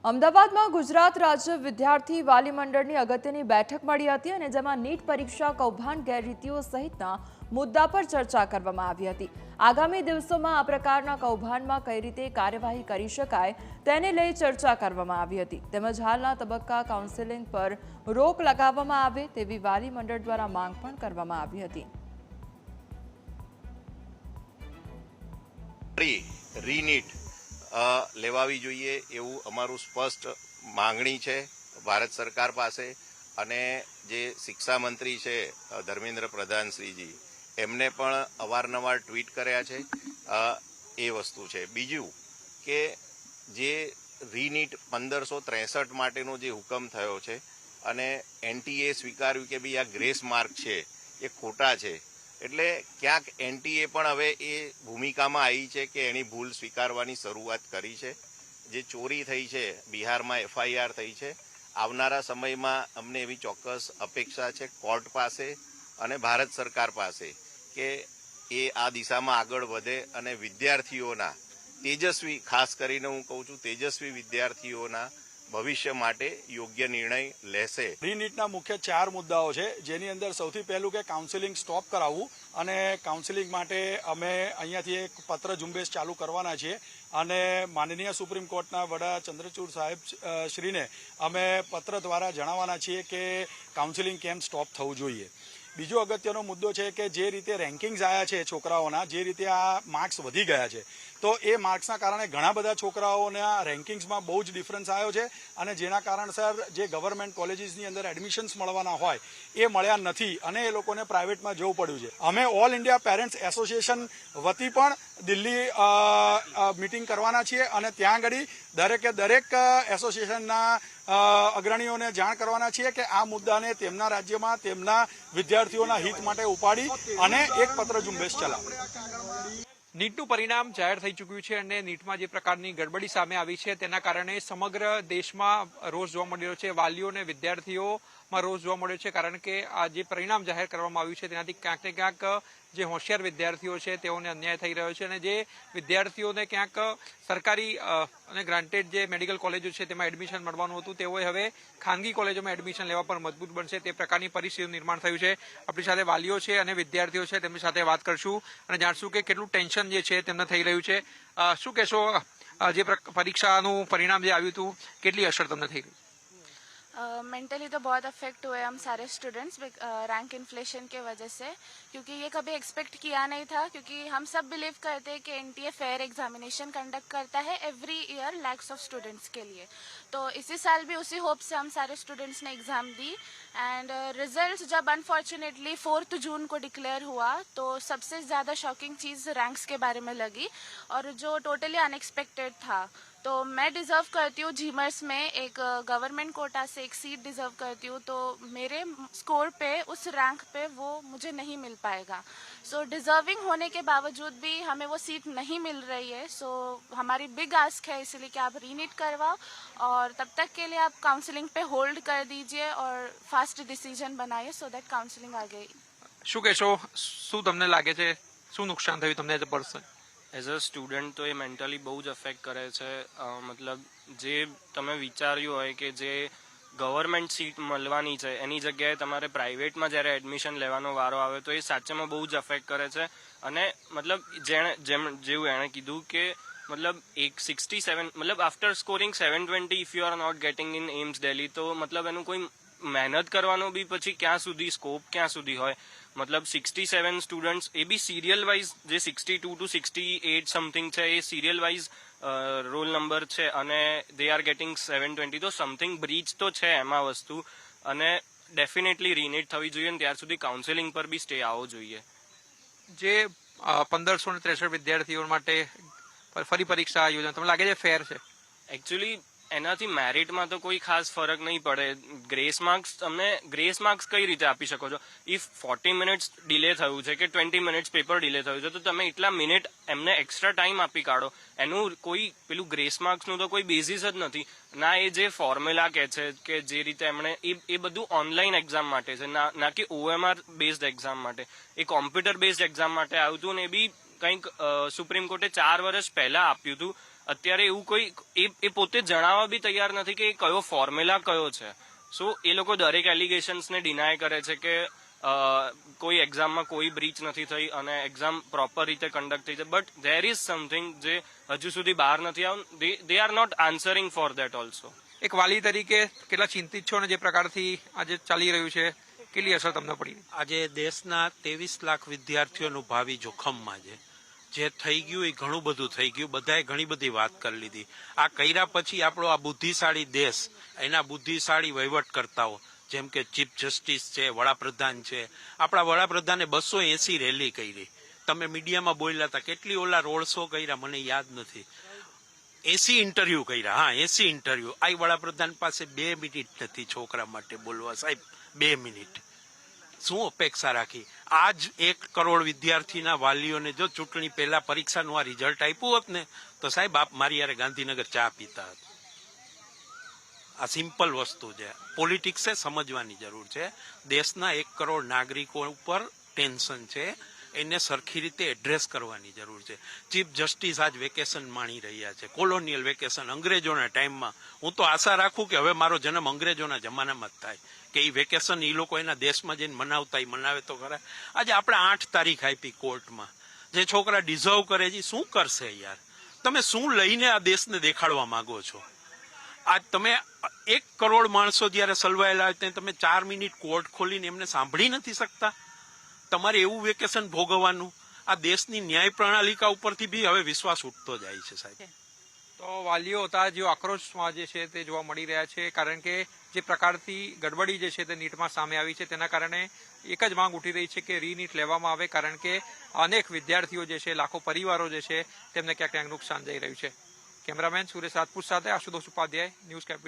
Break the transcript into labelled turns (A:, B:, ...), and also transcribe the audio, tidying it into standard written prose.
A: અમદાવાદમાં ગુજરાત રાજ્ય વિદ્યાર્થી વાલી મંડળની અગત્યની બેઠક મળી હતી અને જેમાં નીટ પરીક્ષા કૌભાંડ ગેરરીતિઓ સહિતના મુદ્દા પર ચર્ચા કરવામાં આવી હતી। આગામી દિવસોમાં આ પ્રકારના કૌભાંડમાં કઈ રીતે કાર્યવાહી કરી શકાય તેને લઈ ચર્ચા કરવામાં આવી હતી તેમજ હાલના તબક્કા કાઉન્સેલિંગ પર રોક લગાવવામાં આવે તેવી વાલી મંડળ દ્વારા માંગ પણ કરવામાં આવી હતી।
B: રીનીટ લેવાવી જોઈએ એવું અમારું સ્પષ્ટ માંગણી છે ભારત સરકાર પાસે। અને જે શિક્ષા મંત્રી છે ધર્મેન્દ્ર પ્રધાન શ્રીજી એમને પણ અવારનવાર ટ્વીટ કર્યા છે। એ વસ્તુ છે। બીજું કે જે રીનીટ 1563 માટેનો જે હુકમ થયો છે અને એનટીએ સ્વીકાર્યું કે ભાઈ આ ગ્રેસ માર્ક છે એ ખોટા છે, એટલે ક્યાંક એનટીએ પણ હવે એ ભૂમિકામાં આવી છે કે એની ભૂલ સ્વીકારવાની શરૂઆત કરી છે। જે ચોરી થઈ છે બિહારમાં એફઆઈઆર થઈ છે, આવનારા સમયમાં અમને એવી ચોક્કસ અપેક્ષા છે કોર્ટ પાસે અને ભારત સરકાર પાસે કે એ આ દિશામાં આગળ વધે અને વિદ્યાર્થીઓના તેજસ્વી, ખાસ કરીને હું કહું છું તેજસ્વી વિદ્યાર્થીઓના ભવિષ્ય માટે યોગ્ય નિર્ણય લેશે।
C: રીનીટના મુખ્ય 4 મુદ્દાઓ છે, જેની અંદર સૌથી પહેલું કે કાઉન્સેલિંગ સ્ટોપ કરાવવું અને કાઉન્સેલિંગ માટે અમે અહીંયાથી એક પત્ર ઝુંબેશ ચાલુ કરવાના છીએ અને માનનીય સુપ્રીમ કોર્ટના વડા ચંદ્રચૂડ સાહેબ શ્રીને અમે પત્ર દ્વારા જણાવવાના છીએ કે કાઉન્સેલિંગ કેમ સ્ટોપ થવું જોઈએ। બીજો અગત્યનો મુદ્દો છે કે જે રીતે રેન્કિંગ્સ આવ્યા છે છોકરાઓના, જે રીતે આ માર્ક્સ વધી ગયા છે, તો એ માર્ક્સના કારણે ઘણા બધા છોકરાઓના રેન્કિંગ્સમાં બહુ જ ડિફરન્સ આવ્યો છે અને જેના કારણસર જે ગવર્મેન્ટ કોલેજીસની અંદર એડમિશન્સ મળવાના હોય એ મળ્યા નથી અને એ લોકોને પ્રાઇવેટમાં જવું પડ્યું છે। અમે ઓલ ઇન્ડિયા પેરેન્ટ્સ એસોસિએશન વતી પણ દિલ્હી મિટિંગ કરવાના છીએ અને ત્યાં આગળ દરેકે દરેક એસોસિએશનના અગ્રણીઓને જાણ કરવાના છીએ કે આ મુદ્દાને તેમના રાજ્યમાં તેમના વિદ્યાર્થીઓના હિત માટે ઉપાડી અને એક પત્ર ઝુંબેશ ચલાવે।
D: નીટનું પરિણામ જાહેર થઈ ચૂક્યું છે અને નીટમાં જે પ્રકારની ગડબડી સામે આવી છે તેના કારણે સમગ્ર દેશમાં રોષ જોવા મળી રહ્યો છે, વાલીઓ અને વિદ્યાર્થીઓમાં રોષ જોવા મળ્યો છે, કારણ કે આ જે પરિણામ જાહેર કરવામાં આવ્યું છે તેનાથી ક્યાંક ને ક્યાંક જે હોશિયાર વિદ્યાર્થીઓ છે તેઓને અન્યાય થઈ રહ્યો છે અને જે વિદ્યાર્થીઓને ક્યાંક સરકારી અને ગ્રાન્ટેડ જે મેડિકલ કોલેજો છે તેમાં એડમિશન મળવાનું હતું તેઓએ હવે ખાનગી કોલેજોમાં એડમિશન લેવા પર મજબૂત બનશે તે પ્રકારની પરિસ્થિતિનું નિર્માણ થયું છે। આપણી સાથે વાલીઓ છે અને વિદ્યાર્થીઓ છે, તેમની સાથે વાત કરશું અને જાણશું કે કેટલું ટેન્શન જે છે તેમને થઈ રહ્યું છે। શું કહેશો, જે પરીક્ષાનું પરિણામ જે આવ્યું હતું કેટલી અસર તમને થઈ રહી?
E: मेंटली तो बहुत अफेक्ट हुए हम सारे स्टूडेंट्स रैंक इन्फ्लेशन के वजह से, क्योंकि ये कभी एक्सपेक्ट किया नहीं था, क्योंकि हम सब बिलीव करते हैं कि एनटीए फेयर एग्जामिनेशन कंडक्ट करता है every year lakhs of students के लिए। तो इसी साल भी उसी होप से हम सारे स्टूडेंट्स ने एग्ज़ाम दी एंड रिजल्ट जब अनफॉर्चुनेटली 4 जून को डिक्लेयर हुआ तो सबसे ज़्यादा शॉकिंग चीज़ रैंक्स के बारे में लगी और जो टोटली अनएक्सपेक्टेड था। तो मैं डिज़र्व करती हूँ झीमर्स में एक गवर्नमेंट कोटा से एक सीट डिज़र्व करती हूँ, तो मेरे स्कोर पे उस रैंक पे वो मुझे नहीं मिल पाएगा। सो डिज़र्विंग होने के बावजूद भी हमें वो सीट नहीं मिल रही है। सो हमारी बिग आस्क है इसलिए कि आप रीनीट करवाओ और तब तक के लिए आप काउंसलिंग पे होल्ड कर दीजिए और फास्ट डिसीजन बनाइए सो दैट काउंसलिंग आगे।
D: શું કહેશો, શું તમને લાગે છે, શું નુકસાન થયું તમને as a person?
F: As a student તો એ મેન્ટલી બહુ જ અફેક્ટ કરે છે। મતલબ જે તમે વિચાર્યું હોય કે જે ગવર્મેન્ટ સીટ મળવાની છે એની જગ્યાએ તમારે પ્રાઇવેટમાં જ્યારે એડમિશન લેવાનો વારો આવે તો એ સાચેમાં બહુ જ અફેક્ટ કરે છે। અને મતલબ જેવું એણે કીધું કે મતલબ એક 67 મતલબ after scoring 720 if you are not getting in AIIMS Delhi, તો મતલબ એનું કોઈ મહેનત કરવાનો બી પછી ક્યાં સુધી સ્કોપ ક્યાં સુધી હોય? મતલબ 67 સ્ટુડન્ટ્સ એ બી સિરિયલ વાઇઝ, જે 62 ટુ 68 સમથિંગ છે એ સિરિયલ વાઇઝ રોલ નંબર છે અને દે આર ગેટિંગ 720, તો સમથિંગ બ્રીચ તો છે એમાં વસ્તુ અને ડેફિનેટલી રીનીટ થવી જોઈએ અને ત્યાર સુધી કાઉન્સેલિંગ પર બી સ્ટે આવવો જોઈએ।
D: જે 1563 વિદ્યાર્થીઓ માટે ફરી પરીક્ષા યોજના તમને લાગે છે ફેર છે?
F: એકચ્યુઅલી એનાથી મેરિટમાં તો કોઈ ખાસ ફરક નહીં પડે। ગ્રેસ માર્ક્સ તમને ગ્રેસ માર્ક્સ કઈ રીતે આપી શકો છો? ઇફ 40 મિનિટ્સ ડિલે થયું છે કે 20 મિનિટ્સ પેપર ડિલે થયું છે તો તમે એટલા મિનિટ એમને એક્સ્ટ્રા ટાઈમ આપી કાઢો, એનું કોઈ પેલું ગ્રેસ માર્ક્સનું તો કોઈ બેઝિસ જ નથી ના। એ જે ફોર્મ્યુલા કહે છે કે જે રીતે એમણે એ બધું ઓનલાઈન એક્ઝામ માટે છે, ના કે OMR બેઝડ એક્ઝામ માટે। એ કોમ્પ્યુટર બેઝડ એક્ઝામ માટે આવ્યું હતું ને એ બી કંઈક સુપ્રીમ કોર્ટે 4 વર્ષ પહેલા આપ્યું હતું અત્યારે એવું કોઈ એ પોતે જણાવવા બી તૈયાર નથી કે કયો ફોર્મ્યુલા કયો છે. સો એ લોકો દરેક એલિગેશન્સને ડિનાય કરે છે કે કોઈ એક્ઝામમાં કોઈ બ્રીચ નથી થઈ અને એક્ઝામ પ્રોપર રીતે કન્ડક્ટ થઈ છે. બટ ધેર ઇઝ સમથિંગ જે હજુ સુધી બહાર નથી આવ્યું. They are not answering for that also.
D: એક વાલી તરીકે કેટલા ચિંતિત છો અને જે પ્રકારથી આજે ચાલી રહ્યું છે કેટલી અસર તમને પડી?
G: આજે દેશના 23 લાખ વિદ્યાર્થીઓનું ભાવિ જોખમમાં છે. જે થઈ ગયું એ ઘણું બધું થઈ ગયું. બધાએ ઘણી બધી વાત કરી લીધી. આ કર્યા પછી આપણો આ બુદ્ધિશાળી દેશ, એના બુદ્ધિશાળી વહીવટકર્તાઓ જેમ કે ચીફ જસ્ટિસ છે, વડાપ્રધાન છે. આપણા વડાપ્રધાને 280 રેલી કરી. તમે મીડિયામાં બોલ્યા હતા, કેટલી ઓલા રોડ શો કર્યા મને યાદ નથી. 80 ઇન્ટરવ્યુ કર્યા. હા, 80 ઇન્ટરવ્યુ. આ વડાપ્રધાન પાસે 2 મિનિટ નથી છોકરા માટે બોલવા. સાહેબ 2 મિનિટ શું અપેક્ષા રાખી? આજ 1 કરોડ વિદ્યાર્થીના વાલીઓને જો ચૂંટણી પહેલા પરીક્ષાનું આ રિઝલ્ટ આપ્યું હોત ને તો સાહેબ આપ મારી યારે ગાંધીનગર ચા પીતા હતા. આ સિમ્પલ વસ્તુ છે. પોલિટિક્સે સમજવાની જરૂર છે. દેશના 1 કરોડ નાગરિકો ઉપર ટેન્શન છે, એને સરખી રીતે એડ્રેસ કરવાની જરૂર છે. ચીફ જસ્ટિસ આજ વેકેશન માણી રહ્યા છે, કોલોનિયલ વેકેશન અંગ્રેજોના ટાઈમમાં. હું તો આશા રાખું કે હવે મારો જન્મ અંગ્રેજોના જમાનામાં જ થાય કે એ વેકેશન એ લોકો એના દેશમાં જઈને મનાવતા, એ મનાવે તો ખરા. આજે આપણે 8 તારીખ આપી કોર્ટમાં. જે છોકરા ડિઝર્વ કરે છે શું કરશે યાર? તમે શું લઈને આ દેશને દેખાડવા માંગો છો? આજ તમે 1 કરોડ માણસો જયારે સલવાયેલા હોય તમે 4 મિનિટ કોર્ટ ખોલીને એમને સાંભળી નથી શકતા? તમારે એવું વેકેશન ભોગવવાનું? આ દેશની ન્યાય પ્રણાલિકા ઉપરથી બી હવે વિશ્વાસ ઉઠતો જાય છે સાહેબ.
D: તો વાલીઓ હતા જે આક્રોશમાં જે છે તે જોવા મળી રહ્યા છે, કારણ કે જે પ્રકારથી ગડબડી જે છે તે નીટમાં સામે આવી છે તેના કારણે એક જ માંગ ઉઠી રહી છે કે રીનીટ લેવામાં આવે, કારણ કે અનેક વિદ્યાર્થીઓ જે છે, લાખો પરિવારો જે છે તેમને ક્યાંક નુકસાન જઈ રહ્યું છે. કેમેરામેન સુરેશ રાજપૂત સાથે આશુતોષ ઉપાધ્યાય, ન્યૂઝ કેપિટલ.